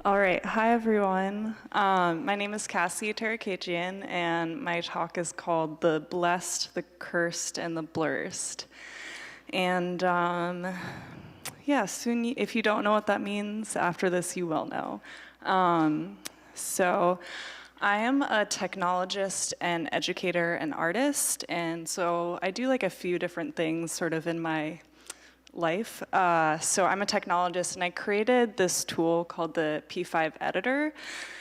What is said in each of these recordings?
All right, hi everyone. My name is Cassie Tarakajian, and my talk is called The Blessed, the Cursed, and the Blursed. And yeah, soon, if you don't know what that means, after this you will know. So I am a technologist and educator and artist, and so I do like a few different things sort of in my life. So I'm a technologist, and I created this tool called the P5 editor.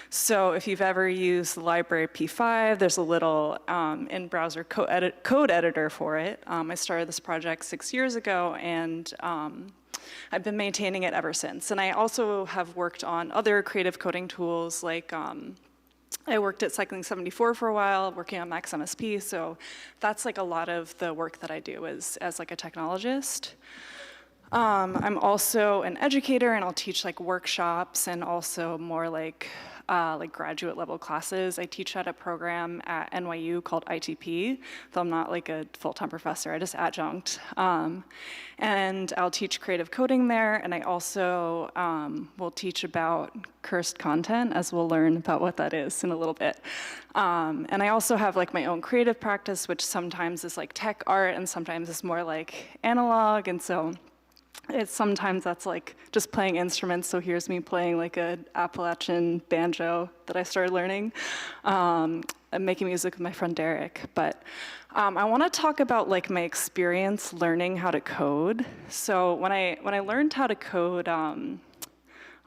So if you've ever used the library P5, there's a little in-browser code editor for it. I started this project 6 years ago, and I've been maintaining it ever since. And I also have worked on other creative coding tools, like I worked at Cycling 74 for a while, working on Max MSP, so that's like a lot of the work that I do as like a technologist. I'm also an educator, and I'll teach like workshops and also more like graduate level classes. I teach at a program at NYU called ITP, though I'm not like a full-time professor, I just adjunct. And I'll teach creative coding there, and I also will teach about cursed content, as we'll learn about what that is in a little bit. And I also have like my own creative practice, which sometimes is like tech art and sometimes is more like analog, and so sometimes that's like just playing instruments. So here's me playing like an Appalachian banjo that I started learning. I'm making music with my friend Derek. But I want to talk about like my experience learning how to code. So when I learned how to code a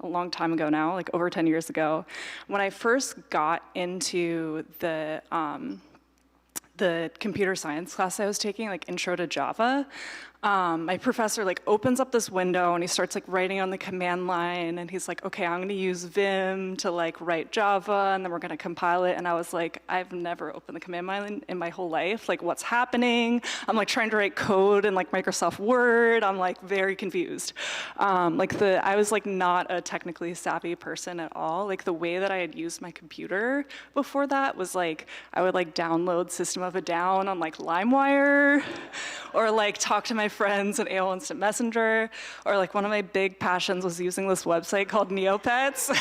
long time ago now, like over 10 years ago, when I first got into the computer science class I was taking, like Intro to Java, my professor like opens up this window and he starts like writing on the command line, and he's like, okay, I'm gonna use Vim to like write Java, and then we're gonna compile it. And I was like, I've never opened the command line in my whole life. Like, what's happening? I'm like trying to write code in like Microsoft Word. I'm like very confused. I was like not a technically savvy person at all. Like the way that I had used my computer before that was like, I would like download System of a Down on like LimeWire, or like talk to my friends in AOL Instant Messenger, or like one of my big passions was using this website called Neopets.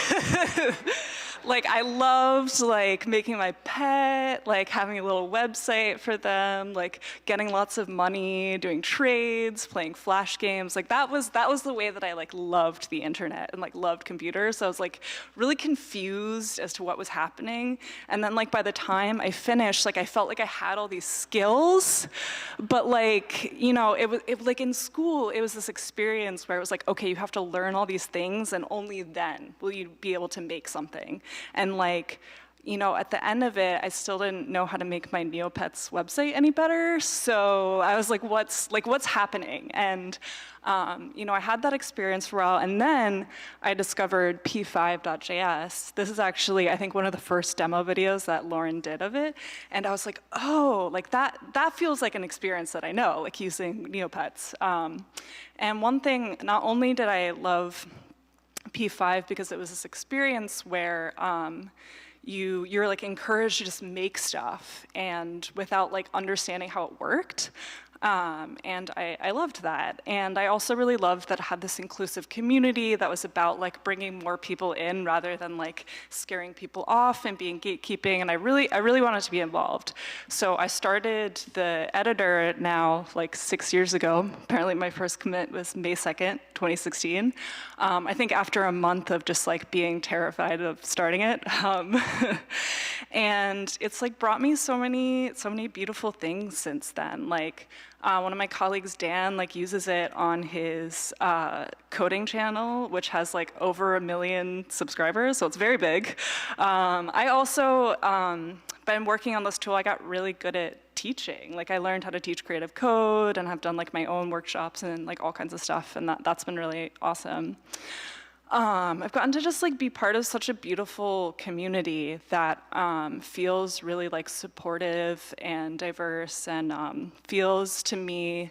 Like I loved like making my pet, like having a little website for them, like getting lots of money, doing trades, playing flash games. Like that was the way that I like loved the internet and like loved computers. So I was like really confused as to what was happening. And then like by the time I finished, like I felt like I had all these skills, but like, you know, it like in school, it was this experience where it was like, okay, you have to learn all these things, and only then will you be able to make something. And like, you know, at the end of it, I still didn't know how to make my Neopets website any better. So I was like, what's happening? And you know, I had that experience for a while, and then I discovered p5.js. This is actually, I think, one of the first demo videos that Lauren did of it. And I was like, oh, like that feels like an experience that I know, like using Neopets. And one thing, not only did I love P5 because it was this experience where you're like encouraged to just make stuff and without like understanding how it worked. And I loved that. And I also really loved that it had this inclusive community that was about like bringing more people in rather than like scaring people off and being gatekeeping. And I really wanted to be involved. So I started the editor now like 6 years ago. Apparently my first commit was May 2nd, 2016. I think after a month of just like being terrified of starting it. And it's like brought me so many beautiful things since then. Like one of my colleagues, Dan, like uses it on his coding channel, which has like over 1 million subscribers, so it's very big. I also, been working on this tool, I got really good at teaching. Like I learned how to teach creative code, and have done like my own workshops and like all kinds of stuff, and that's been really awesome. I've gotten to just like be part of such a beautiful community that feels really like supportive and diverse, and feels to me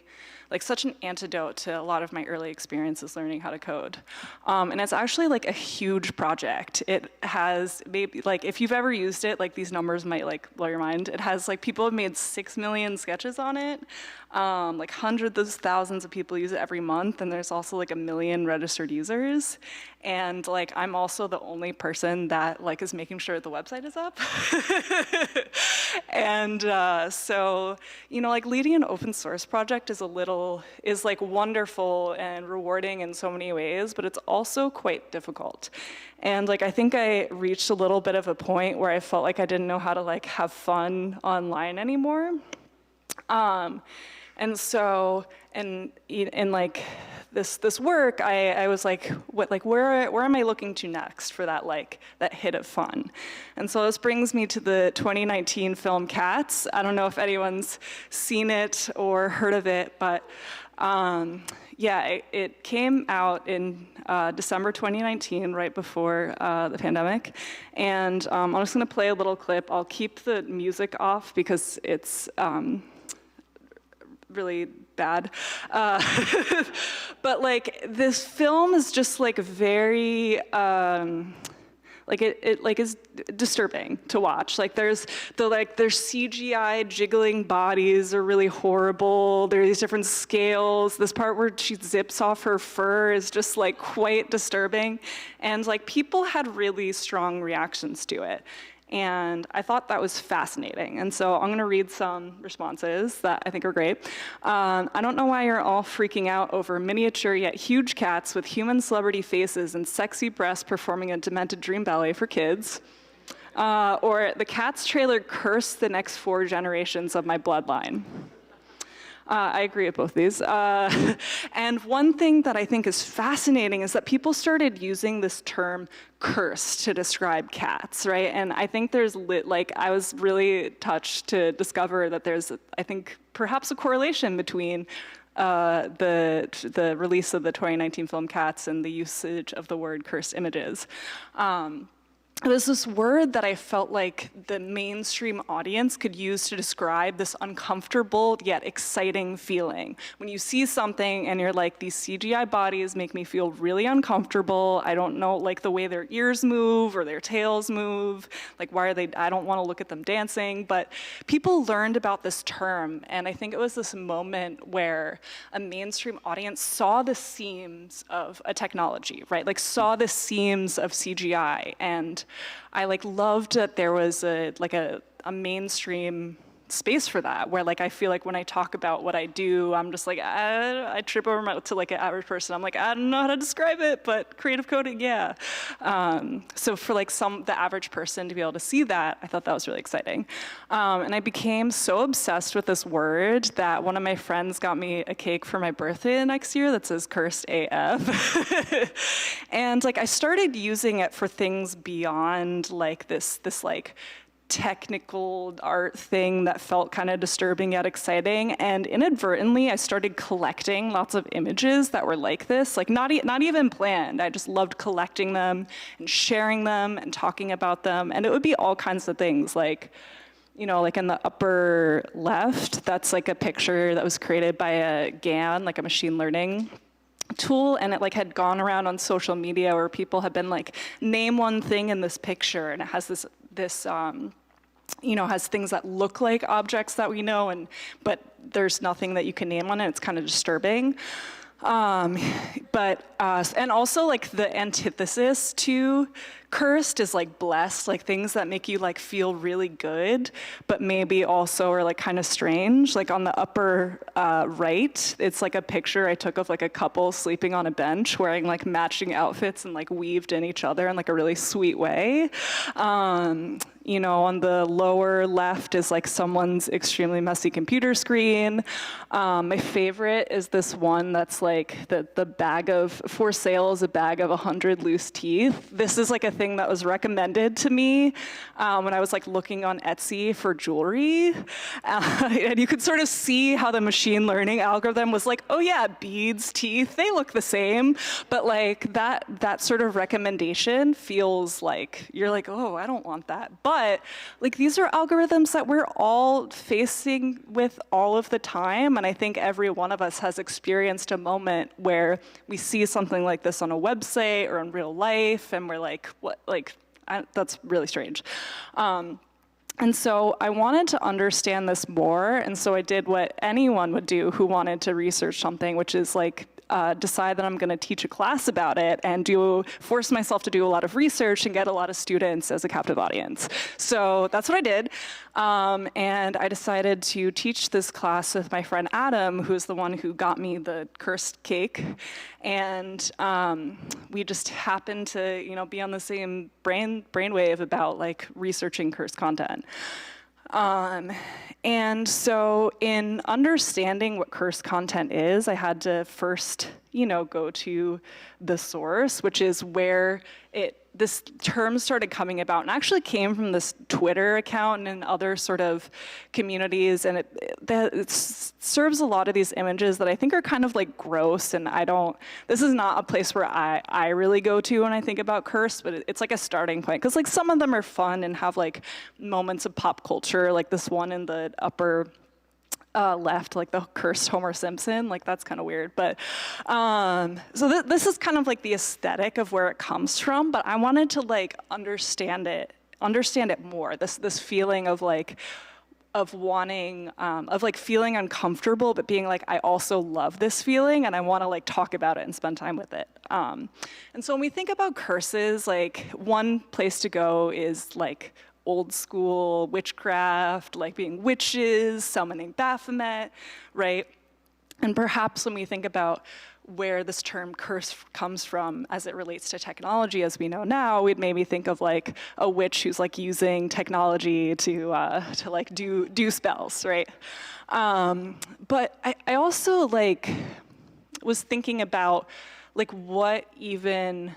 like such an antidote to a lot of my early experiences learning how to code. And it's actually like a huge project. It has maybe, like if you've ever used it, like these numbers might like blow your mind. It has like, people have made 6 million sketches on it. Like hundreds of thousands of people use it every month, and there's also like 1 million registered users. And like, I'm also the only person that like is making sure the website is up. And so, you know, like leading an open source project is like wonderful and rewarding in so many ways, but it's also quite difficult. And like, I think I reached a little bit of a point where I felt like I didn't know how to like have fun online anymore. And so, in like this work, I was like, where am I looking to next for that hit of fun? And so this brings me to the 2019 film Cats. I don't know if anyone's seen it or heard of it, but yeah, it came out in December 2019, right before the pandemic. And I'm just gonna play a little clip. I'll keep the music off because it's really bad. But like, this film is just like very, like it like is disturbing to watch. Like there's CGI jiggling bodies are really horrible. There are these different scales. This part where she zips off her fur is just like quite disturbing. And like, people had really strong reactions to it. And I thought that was fascinating. And so I'm gonna read some responses that I think are great. I don't know why you're all freaking out over miniature yet huge cats with human celebrity faces and sexy breasts performing a demented dream ballet for kids. Or the Cats trailer cursed the next 4 generations of my bloodline. I agree with both these. And one thing that I think is fascinating is that people started using this term curse to describe cats, right? And I think there's I was really touched to discover that there's, I think, perhaps a correlation between the release of the 2019 film Cats and the usage of the word cursed images. It was this word that I felt like the mainstream audience could use to describe this uncomfortable yet exciting feeling. When you see something and you're like, these CGI bodies make me feel really uncomfortable. I don't know, like the way their ears move or their tails move. Like, why are they, I don't want to look at them dancing. But people learned about this term, and I think it was this moment where a mainstream audience saw the seams of a technology, right? Like saw the seams of CGI, and I like loved that there was a mainstream space for that, where like I feel like when I talk about what I do, I'm just like, I trip over to like an average person. I'm like, I don't know how to describe it, but creative coding, yeah. So for like the average person to be able to see that, I thought that was really exciting. And I became so obsessed with this word that one of my friends got me a cake for my birthday next year that says cursed AF. And like I started using it for things beyond like this like technical art thing that felt kind of disturbing yet exciting. And inadvertently, I started collecting lots of images that were like this, like not even planned. I just loved collecting them and sharing them and talking about them. And it would be all kinds of things, like, you know, like in the upper left, that's like a picture that was created by a GAN, like a machine learning tool, and it like had gone around on social media where people had been like, name one thing in this picture, and it has this you know, has things that look like objects that we know, but there's nothing that you can name on it. It's kind of disturbing. And also like the antithesis to cursed is like blessed, like things that make you like feel really good, but maybe also are like kind of strange. Like on the upper right, it's like a picture I took of like a couple sleeping on a bench wearing like matching outfits and like weaved in each other in like a really sweet way. You know, on the lower left is like someone's extremely messy computer screen. My favorite is this one that's like the bag of, for sale is a bag of 100 loose teeth. This is like a everything that was recommended to me when I was like looking on Etsy for jewelry. And you could sort of see how the machine learning algorithm was like, oh yeah, beads, teeth, they look the same. But like that sort of recommendation feels like, you're like, oh, I don't want that. But like these are algorithms that we're all facing with all of the time. And I think every one of us has experienced a moment where we see something like this on a website or in real life, and we're like, what, like, that's really strange. And so I wanted to understand this more, and so I did what anyone would do who wanted to research something, which is like decide that I'm going to teach a class about it and force myself to do a lot of research and get a lot of students as a captive audience. So that's what I did. And I decided to teach this class with my friend Adam, who's the one who got me the cursed cake. And we just happened to, be on the same brainwave about like researching cursed content. And so in understanding what cursed content is, I had to first, go to the source, which is where this term started coming about, and actually came from this Twitter account and other sort of communities, and it serves a lot of these images that I think are kind of like gross, and this is not a place where I really go to when I think about curse, but it's like a starting point, because like some of them are fun and have like moments of pop culture, like this one in the upper left, like the cursed Homer Simpson, like that's kind of weird. But so this is kind of like the aesthetic of where it comes from, but I wanted to like understand it more. This feeling of like, of wanting, of like feeling uncomfortable, but being like, I also love this feeling and I want to like talk about it and spend time with it. And so when we think about curses, like one place to go is like old school witchcraft, like being witches, summoning Baphomet, right? And perhaps when we think about where this term curse comes from as it relates to technology, as we know now, we'd maybe think of like a witch who's like using technology to like do spells, right? But I also like was thinking about like what even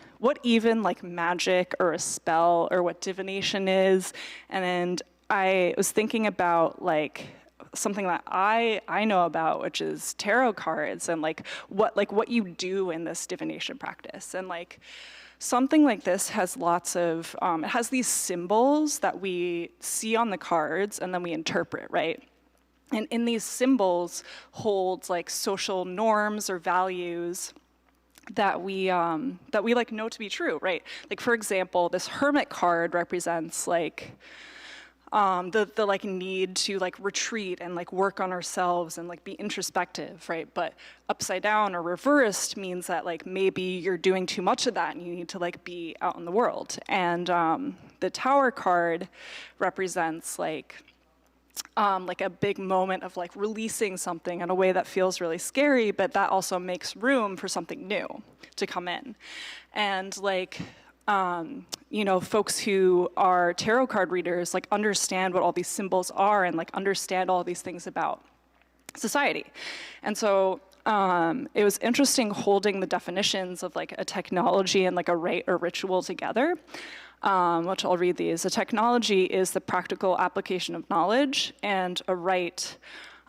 like magic or a spell or what divination is, and I was thinking about like something that I know about, which is tarot cards, and like what you do in this divination practice. And like something like this has lots of it has these symbols that we see on the cards and then we interpret, right? And in these symbols holds like social norms or values that we like know to be true, right? Like for example, this hermit card represents like the like need to like retreat and like work on ourselves and like be introspective, right? But upside down or reversed means that like maybe you're doing too much of that and you need to like be out in the world. And the Tower card represents like a big moment of like releasing something in a way that feels really scary, but that also makes room for something new to come in. And like, folks who are tarot card readers like understand what all these symbols are and like understand all these things about society. And so it was interesting holding the definitions of like a technology and like a rite or ritual together. Which I'll read these. A technology is the practical application of knowledge, and a rite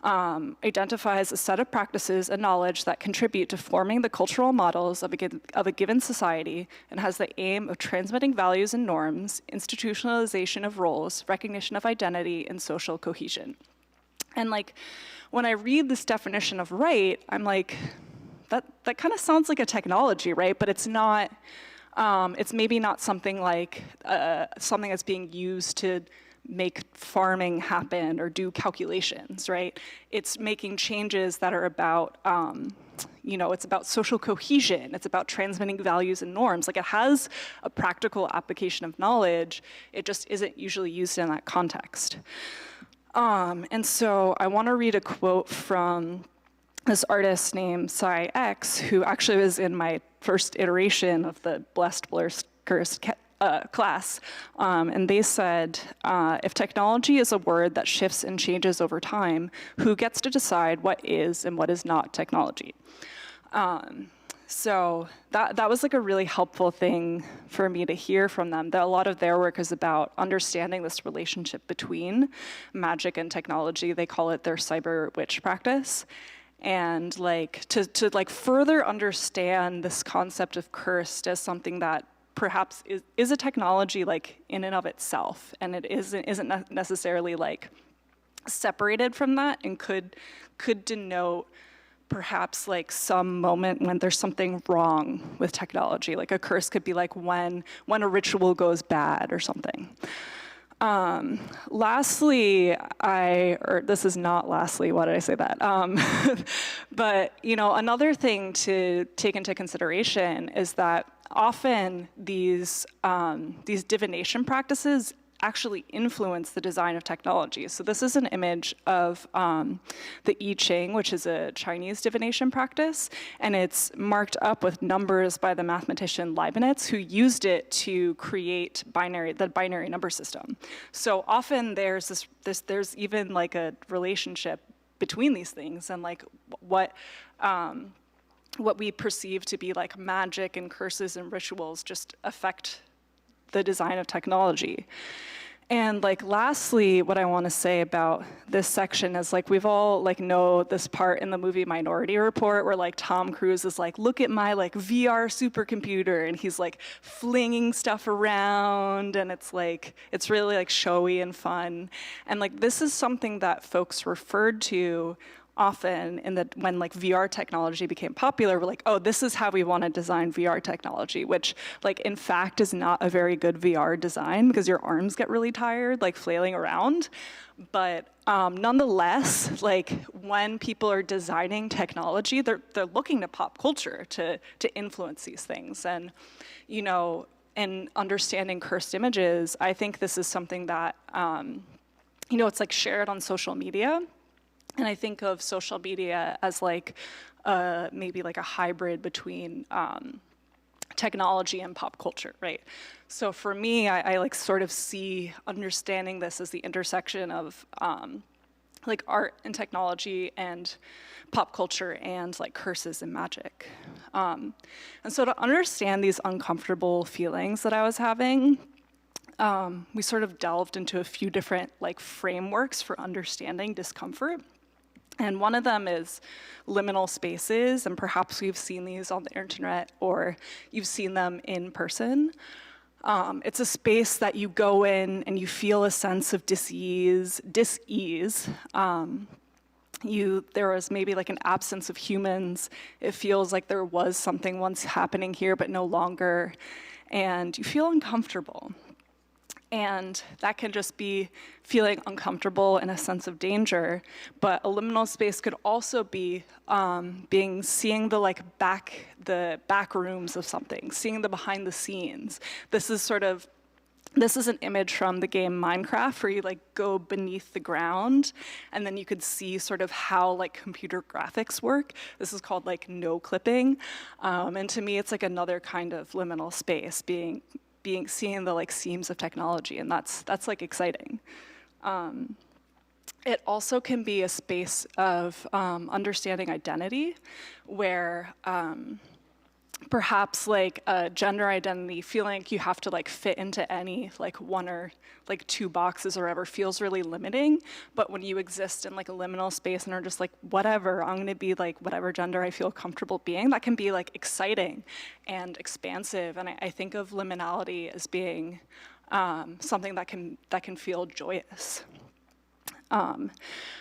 identifies a set of practices and knowledge that contribute to forming the cultural models of a given society and has the aim of transmitting values and norms, institutionalization of roles, recognition of identity, and social cohesion. And like, when I read this definition of rite, I'm like, that kind of sounds like a technology, right? But it's not. It's maybe not something like something that's being used to make farming happen or do calculations, right? It's making changes that are about, it's about social cohesion. It's about transmitting values and norms. Like it has a practical application of knowledge. It just isn't usually used in that context. And so I want to read a quote from this artist named Cy X, who actually was in my first iteration of the Blursed Cursed class. And they said, if technology is a word that shifts and changes over time, who gets to decide what is and what is not technology? So that was like a really helpful thing for me to hear from them, that a lot of their work is about understanding this relationship between magic and technology. They call it their cyber witch practice. And like to like further understand this concept of cursed as something that perhaps is a technology like in and of itself, and it isn't necessarily like separated from that, and could denote perhaps like some moment when there's something wrong with technology. Like a curse could be like when a ritual goes bad or something. Lastly, or this is not lastly, why did I say that? But, you know, another thing to take into consideration is that often these divination practices actually influence the design of technology. So this is an image of the I Ching, which is a Chinese divination practice, and it's marked up with numbers by the mathematician Leibniz, who used it to create the binary number system. So often there's even like a relationship between these things, and like what we perceive to be like magic and curses and rituals just affect the design of technology. And like lastly, what I want to say about this section is like we've all like know this part in the movie Minority Report where like Tom Cruise is like, look at my like VR supercomputer, and he's like flinging stuff around, and it's really like showy and fun. And like this is something that folks referred to often when like VR technology became popular. We're like, oh, this is how we want to design VR technology, which like in fact is not a very good VR design because your arms get really tired like flailing around. But nonetheless, like when people are designing technology, they're looking to pop culture to influence these things. And you know, in understanding cursed images, I think this is something that you know, it's like shared on social media. And I think of social media as like maybe like a hybrid between technology and pop culture, right? So for me, I like sort of see understanding this as the intersection of like art and technology and pop culture and like curses and magic. And so to understand these uncomfortable feelings that I was having, we sort of delved into a few different like frameworks for understanding discomfort. And one of them is liminal spaces, and perhaps you've seen these on the internet or you've seen them in person. It's a space that you go in and you feel a sense of dis-ease. There was maybe like an absence of humans. It feels like there was something once happening here, but no longer. And you feel uncomfortable. And that can just be feeling uncomfortable and a sense of danger. But a liminal space could also be seeing the back rooms of something, seeing the behind the scenes. This is an image from the game Minecraft where you like go beneath the ground and then you could see sort of how like computer graphics work. This is called like no clipping. And to me, it's like another kind of liminal space, seeing the like seams of technology, and that's like exciting. It also can be a space of understanding identity, where perhaps like a gender identity, feeling like you have to like fit into any like one or like two boxes or whatever feels really limiting. But when you exist in like a liminal space and are just like, whatever, I'm gonna be like whatever gender I feel comfortable being, that can be like exciting and expansive. And I think of liminality as being something that can feel joyous.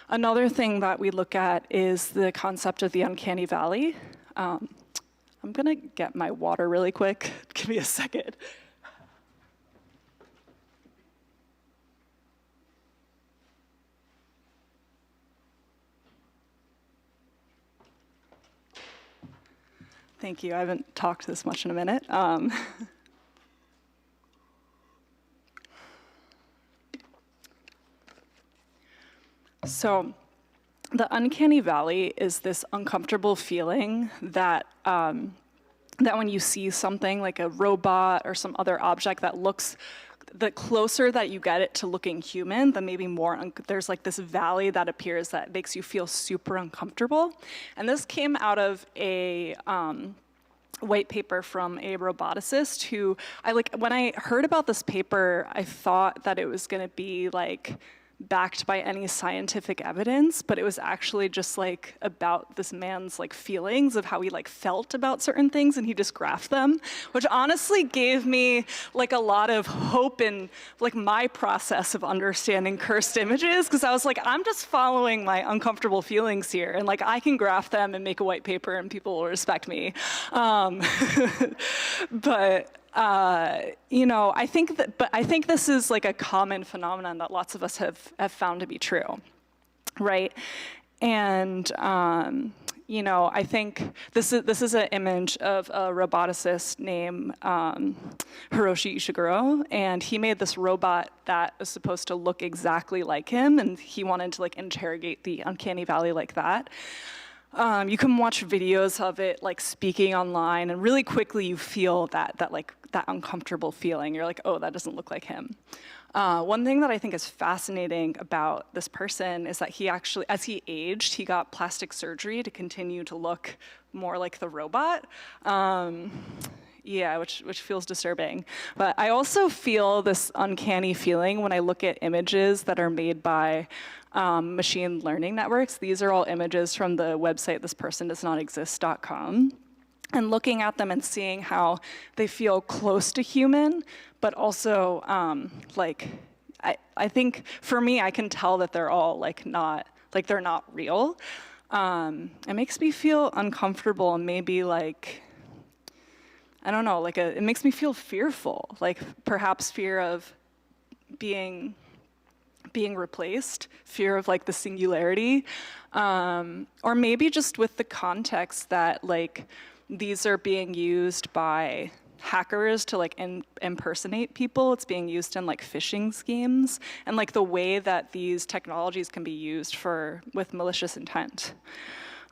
Another thing that we look at is the concept of the Uncanny Valley. I'm gonna get my water really quick. Give me a second. Thank you. I haven't talked this much in a minute. So the Uncanny Valley is this uncomfortable feeling that when you see something like a robot or some other object that looks, the closer that you get it to looking human, the maybe more, there's like this valley that appears that makes you feel super uncomfortable. And this came out of a white paper from a roboticist who when I heard about this paper, I thought that it was going to be like backed by any scientific evidence, but it was actually just like about this man's like feelings of how he like felt about certain things, and he just graphed them, which honestly gave me like a lot of hope in like my process of understanding cursed images, because I was like, I'm just following my uncomfortable feelings here, and like I can graph them and make a white paper and people will respect me. But I think this is like a common phenomenon that lots of us have found to be true, right? And I think this is an image of a roboticist named Hiroshi Ishiguro, and he made this robot that is supposed to look exactly like him, and he wanted to like interrogate the Uncanny Valley like that. You can watch videos of it like speaking online, and really quickly you feel that uncomfortable feeling. You're like, oh, that doesn't look like him. One thing that I think is fascinating about this person is that he actually, as he aged, he got plastic surgery to continue to look more like the robot. Yeah, which feels disturbing. But I also feel this uncanny feeling when I look at images that are made by machine learning networks. These are all images from the website thispersondoesnotexist.com. And looking at them and seeing how they feel close to human, but also I think for me, I can tell that they're all they're not real. It makes me feel uncomfortable, and maybe like, I don't know, it makes me feel fearful, like perhaps fear of being replaced, fear of like the singularity, or maybe just with the context that like these are being used by hackers to like impersonate people. It's being used in like phishing schemes, and like the way that these technologies can be used with malicious intent.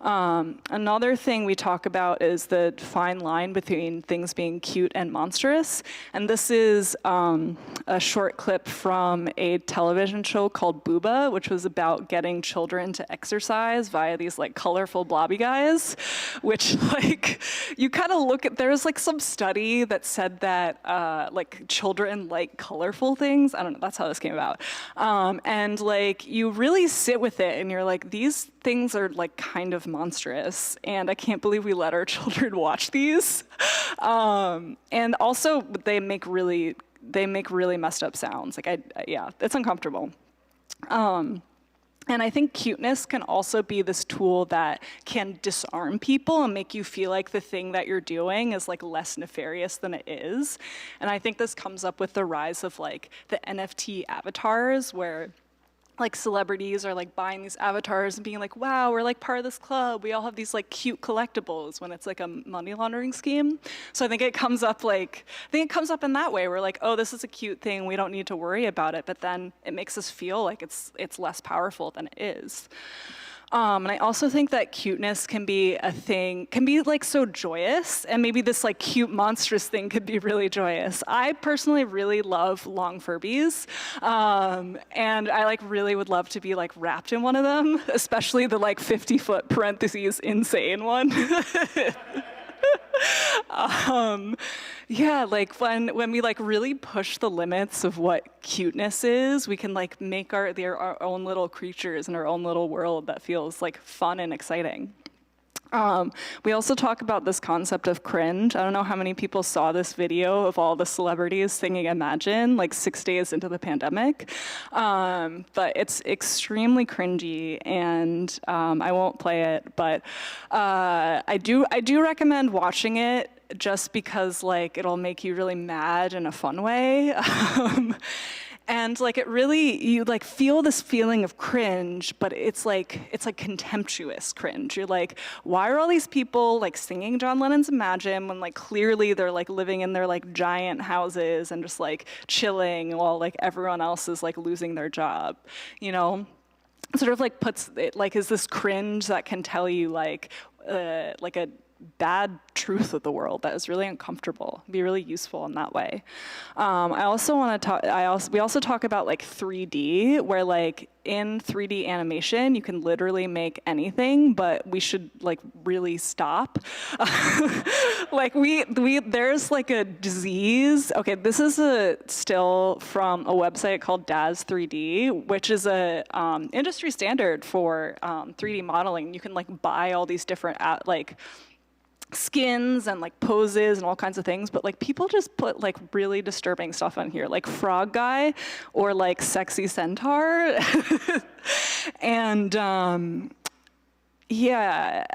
Another thing we talk about is the fine line between things being cute and monstrous. And this is a short clip from a television show called Booba, which was about getting children to exercise via these like colorful blobby guys, which like you kind of look at, there's like some study that said that like children like colorful things. I don't know, that's how this came about. And like you really sit with it and you're like, these things are like kind of monstrous, and I can't believe we let our children watch these. And also they make really messed up sounds. Like yeah, it's uncomfortable. And I think cuteness can also be this tool that can disarm people and make you feel like the thing that you're doing is like less nefarious than it is. And I think this comes up with the rise of like the NFT avatars, where like celebrities are like buying these avatars and being like, wow, we're like part of this club. We all have these like cute collectibles, when it's like a money laundering scheme. So I think it comes up in that way. We're like, oh, this is a cute thing. We don't need to worry about it. But then it makes us feel like it's less powerful than it is. And I also think that cuteness can be a thing, can be like so joyous, and maybe this like cute monstrous thing could be really joyous. I personally really love long Furbies, and I like really would love to be like wrapped in one of them, especially the like 50-foot parentheses insane one. Yeah, like when we like really push the limits of what cuteness is, we can like make our own little creatures in our own little world that feels like fun and exciting. We also talk about this concept of cringe. I don't know how many people saw this video of all the celebrities singing Imagine like 6 days into the pandemic, but it's extremely cringy, and I won't play it, but I do recommend watching it, just because like it'll make you really mad in a fun way. And like it really, you like feel this feeling of cringe, but it's like contemptuous cringe. You're like, why are all these people like singing John Lennon's Imagine when like clearly they're like living in their like giant houses and just like chilling while like everyone else is like losing their job, you know? Sort of like puts it like, is this cringe that can tell you like a bad truth of the world that is really uncomfortable, be really useful in that way. I also want to talk, we also talk about like 3D, where like in 3D animation, you can literally make anything, but we should like really stop. Like there's like a disease. Okay, this is a still from a website called DAZ 3D, which is a industry standard for 3D modeling. You can like buy all these different like skins and like poses and all kinds of things, but like people just put like really disturbing stuff on here, like frog guy or like sexy centaur. And yeah,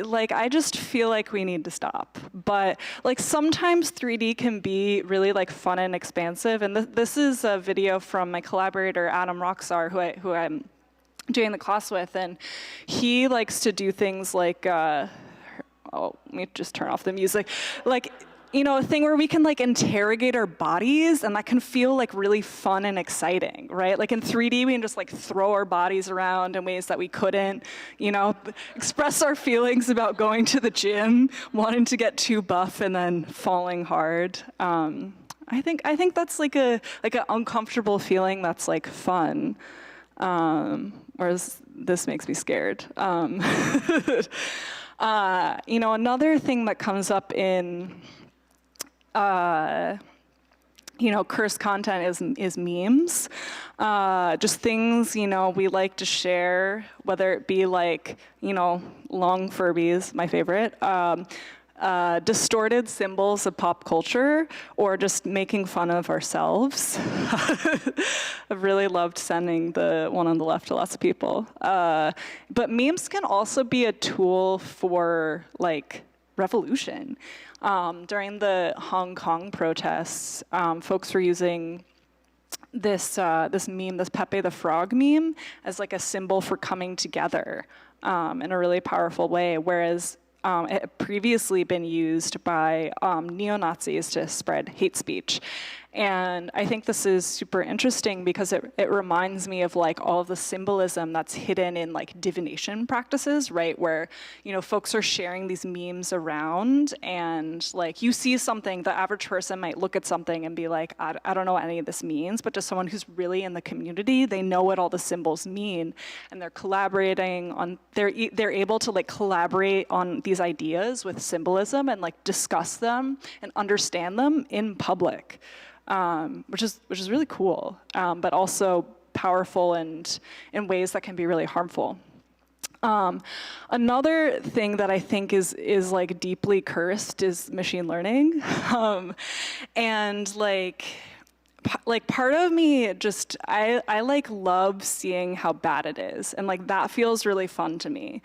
like I just feel like we need to stop. But like sometimes 3D can be really like fun and expansive. And this is a video from my collaborator Adam Roxar, who I'm doing the class with, and he likes to do things like oh, let me just turn off the music. Like, you know, a thing where we can like interrogate our bodies, and that can feel like really fun and exciting, right? Like in 3D, we can just like throw our bodies around in ways that we couldn't, you know, express our feelings about going to the gym, wanting to get too buff and then falling hard. I think that's like an uncomfortable feeling that's like fun. Whereas this makes me scared. You know, another thing that comes up in, you know, cursed content is memes. Just things, you know, we like to share, whether it be like, you know, long Furbies, my favorite, distorted symbols of pop culture, or just making fun of ourselves. I've really loved sending the one on the left to lots of people. But memes can also be a tool for like revolution. During the Hong Kong protests, folks were using this meme, this Pepe the Frog meme, as like a symbol for coming together in a really powerful way, whereas it had previously been used by neo-Nazis to spread hate speech. And I think this is super interesting because it reminds me of like all of the symbolism that's hidden in like divination practices, right? Where, you know, folks are sharing these memes around, and like you see something, the average person might look at something and be like, I don't know what any of this means, but to someone who's really in the community, they know what all the symbols mean, and they're collaborating on, they're able to like collaborate on these ideas with symbolism and like discuss them and understand them in public. Which is really cool, but also powerful and in ways that can be really harmful. Another thing that I think is like deeply cursed is machine learning, and like part of me just I like love seeing how bad it is, and like that feels really fun to me.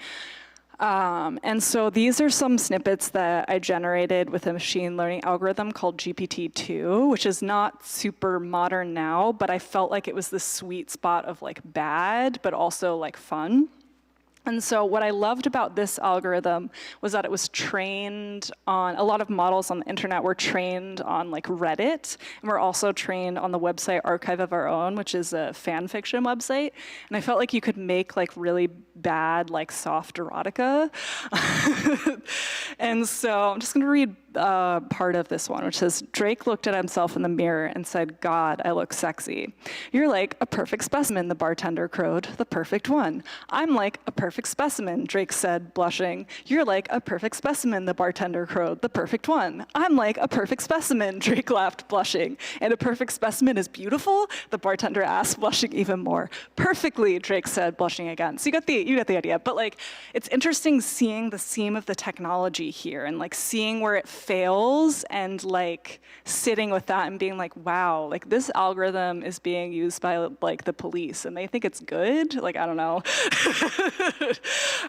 And so these are some snippets that I generated with a machine learning algorithm called GPT-2, which is not super modern now, but I felt like it was the sweet spot of like bad, but also like fun. And so what I loved about this algorithm was that it was trained on, a lot of models on the internet were trained on like Reddit, and we're also trained on the website Archive of Our Own, which is a fan fiction website. And I felt like you could make like really bad, like soft erotica. And so I'm just gonna read part of this one, which says, Drake looked at himself in the mirror and said, God, I look sexy. You're like a perfect specimen, the bartender crowed, the perfect one. I'm like a perfect specimen, Drake said, blushing. You're like a perfect specimen, the bartender crowed, the perfect one. I'm like a perfect specimen, Drake laughed, blushing. And a perfect specimen is beautiful? The bartender asked, blushing even more. Perfectly, Drake said, blushing again. So you get the idea. But like, it's interesting seeing the seam of the technology here and like seeing where it fails and like sitting with that and being like, wow, like this algorithm is being used by like the police and they think it's good. Like, I don't know.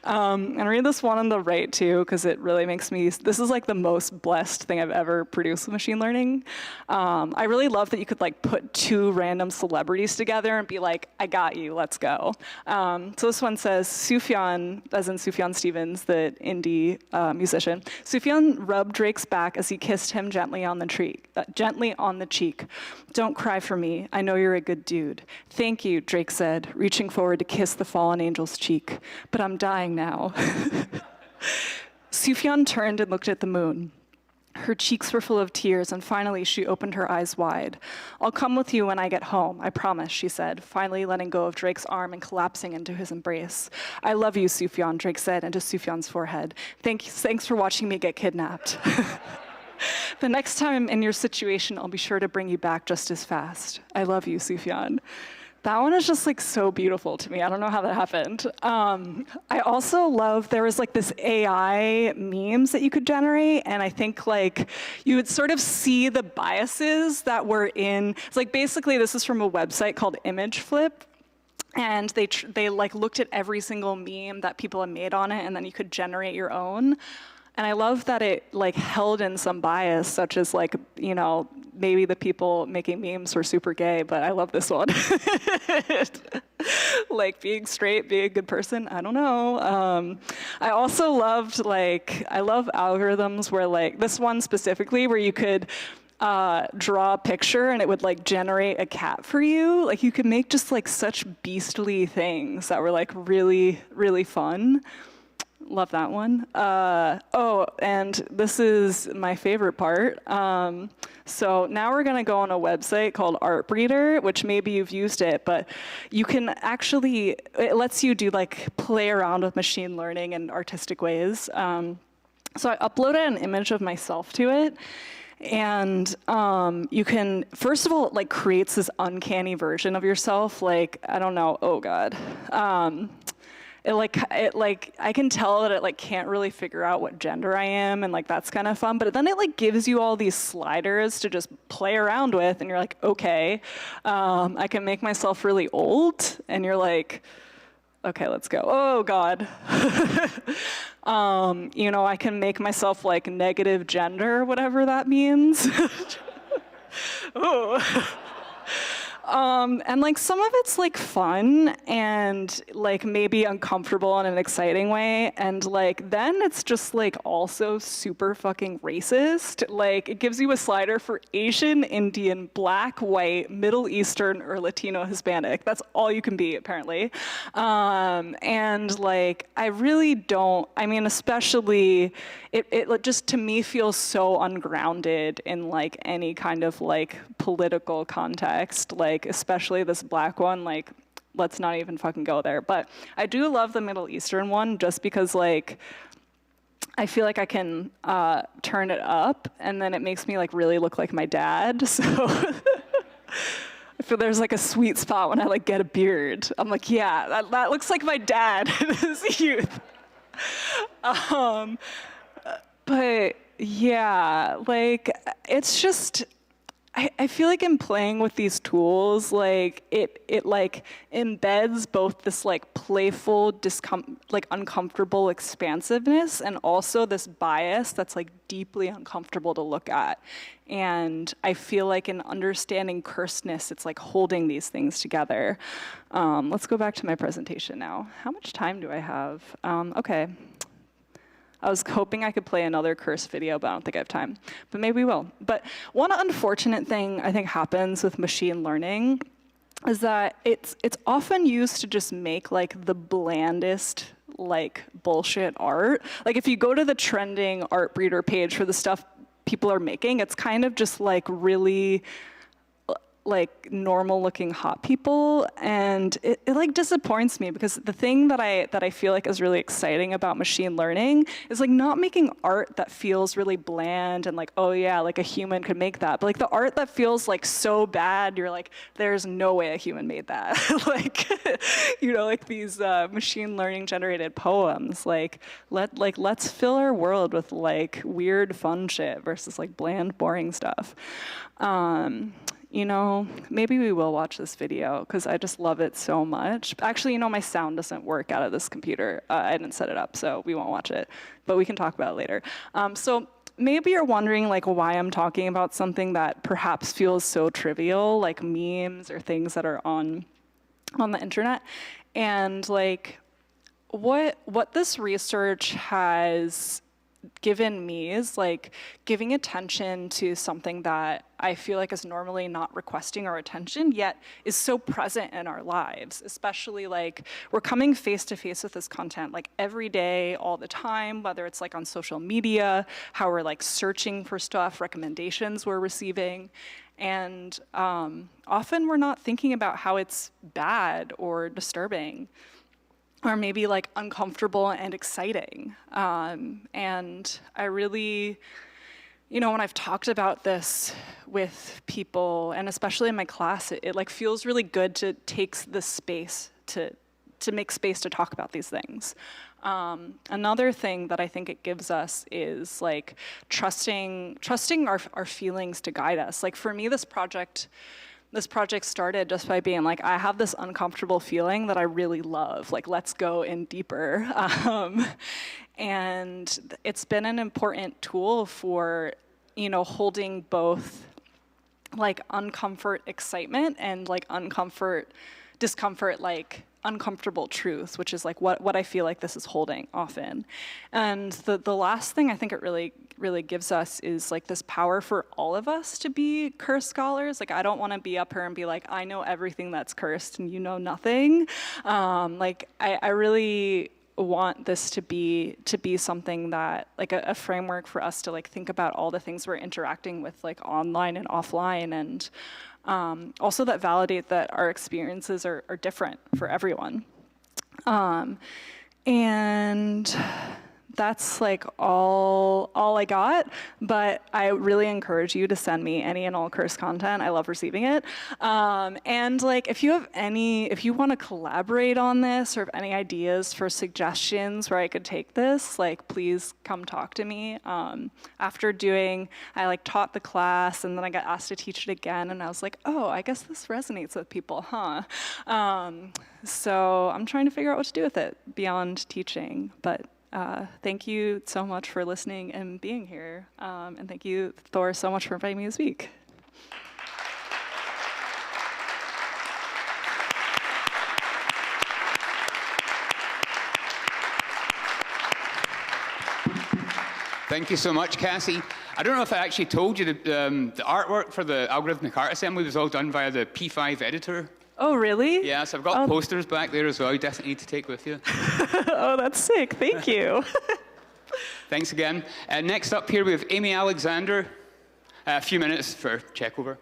And read this one on the right too, because it really makes me, this is like the most blessed thing I've ever produced with machine learning. I really love that you could like put two random celebrities together and be like, I got you, let's go. So this one says, Sufjan, as in Sufjan Stevens, the indie musician, Sufjan rubbed Drake's back as he kissed him gently on the cheek. Don't cry for me. I know you're a good dude. Thank you, Drake said, reaching forward to kiss the fallen angel's cheek. But I'm dying now. Sufjan turned and looked at the moon. Her cheeks were full of tears, and finally she opened her eyes wide. "I'll come with you when I get home, I promise," she said, finally letting go of Drake's arm and collapsing into his embrace. "I love you, Sufjan," Drake said into Sufjan's forehead. Thanks for watching me get kidnapped. "The next time I'm in your situation, I'll be sure to bring you back just as fast. I love you, Sufjan." That one is just like so beautiful to me. I don't know how that happened. I also love, there was like this AI memes that you could generate, and I think like you would sort of see the biases that were in, it's like basically this is from a website called Image Flip. And they like looked at every single meme that people had made on it, and then you could generate your own. And I love that it like held in some bias, such as like, you know, maybe the people making memes were super gay, but I love this one. Like being straight, being a good person, I don't know. I also loved like, I love algorithms where like, this one specifically where you could draw a picture and it would like generate a cat for you. Like you could make just like such beastly things that were like really, really fun. Love that one. Oh, and this is my favorite part. So now we're going to go on a website called Artbreeder, which maybe you've used it, but you can actually, it lets you do like play around with machine learning in artistic ways. So I uploaded an image of myself to it. And you can, first of all, it like creates this uncanny version of yourself. Like, I don't know, oh God. I can tell that it like can't really figure out what gender I am, and like that's kind of fun. But then it like gives you all these sliders to just play around with, and you're like, okay, I can make myself really old, and you're like, okay, let's go. Oh God. You know, I can make myself like negative gender, whatever that means. Oh. And like some of it's like fun and like maybe uncomfortable in an exciting way, and like then it's just like also super fucking racist. Like it gives you a slider for Asian, Indian, Black, White, Middle Eastern, or Latino, Hispanic. That's all you can be apparently. And like I really don't, I mean, especially it just to me feels so ungrounded in like any kind of like political context, like especially this Black one, like let's not even fucking go there. But I do love the Middle Eastern one just because like I feel like I can turn it up and then it makes me like really look like my dad. So I feel there's like a sweet spot when I like get a beard. I'm like, yeah, that looks like my dad in his youth. But yeah, like it's just, I feel like in playing with these tools, like it like embeds both this like playful, like uncomfortable expansiveness and also this bias that's like deeply uncomfortable to look at. And I feel like in understanding cursedness, it's like holding these things together. Let's go back to my presentation now. How much time do I have? Okay. I was hoping I could play another curse video, but I don't think I have time. But maybe we will. But one unfortunate thing I think happens with machine learning is that it's often used to just make like the blandest like bullshit art. Like if you go to the trending Artbreeder page for the stuff people are making, it's kind of just like really like normal looking hot people, and it like disappoints me because the thing that I feel like is really exciting about machine learning is like not making art that feels really bland and like, oh yeah, like a human could make that, but like the art that feels like so bad you're like, there's no way a human made that. Like you know, like these machine learning generated poems, like let's fill our world with like weird fun shit versus like bland boring stuff. You know, maybe we will watch this video because I just love it so much. Actually, you know, my sound doesn't work out of this computer. I didn't set it up, so we won't watch it, but we can talk about it later. So maybe you're wondering like why I'm talking about something that perhaps feels so trivial, like memes or things that are on the internet. And like what this research has given me is like giving attention to something that I feel like is normally not requesting our attention, yet is so present in our lives, especially like we're coming face to face with this content like every day, all the time, whether it's like on social media, how we're like searching for stuff, recommendations we're receiving. And often we're not thinking about how it's bad or disturbing, or maybe like uncomfortable and exciting. And I really, you know, when I've talked about this with people, and especially in my class, it like feels really good to take the space to make space to talk about these things. Another thing that I think it gives us is like trusting our feelings to guide us. Like for me, this project started just by being like, I have this uncomfortable feeling that I really love. Like, let's go in deeper. And it's been an important tool for, you know, holding both like uncomfort, excitement, and like discomfort, like uncomfortable truths, which is like what I feel like this is holding often. And the last thing I think it really gives us is like this power for all of us to be cursed scholars. Like, I don't want to be up here and be like, I know everything that's cursed and you know nothing. Like I really want this to be something that like a framework for us to like think about all the things we're interacting with like online and offline, and also that validate that our experiences are different for everyone. And that's like all I got, but I really encourage you to send me any and all cursed content. I love receiving it. And like if you want to collaborate on this, or have any ideas for suggestions where I could take this, like please come talk to me. After I like taught the class, and then I got asked to teach it again, and I was like, oh, I guess this resonates with people, huh? So I'm trying to figure out what to do with it beyond teaching, but thank you so much for listening and being here. And thank you, Thor, so much for inviting me to speak. Thank you so much, Cassie. I don't know if I actually told you that the artwork for the Algorithmic Art Assembly was all done via the P5 editor. Oh, really? Yeah, so I've got posters back there as well. You definitely need to take with you. Oh, that's sick. Thank you. Thanks again. Next up here, we have Amy Alexander. A few minutes for checkover.